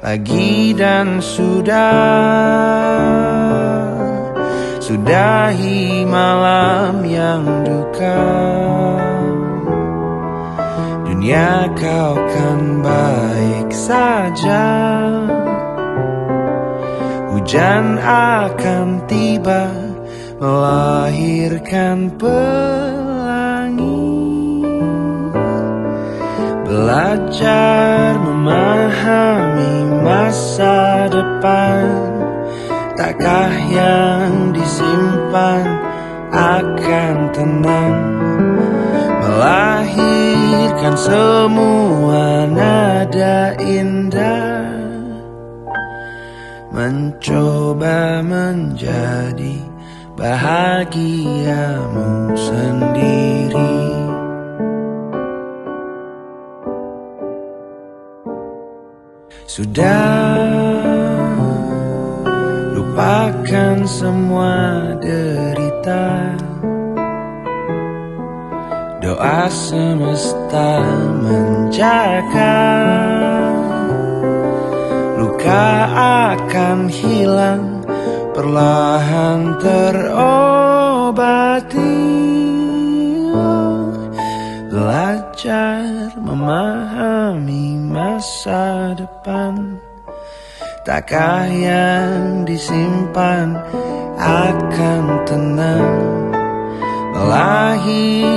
lagi dan sudahi malam yang duka. Dunia kau kan baik saja, hujan akan tiba melahirkan pelangi. Belajar memahami masa depan, takkah yang disimpan akan tenang, melahirkan semua nada indah, mencoba menjadi bahagiamu sendiri. Sudah, lupakan semua derita, doa semesta menjaga. Luka akan hilang, perlahan terobati. Belajar memahami masa depan, takkah yang disimpan akan tenang, melahirkan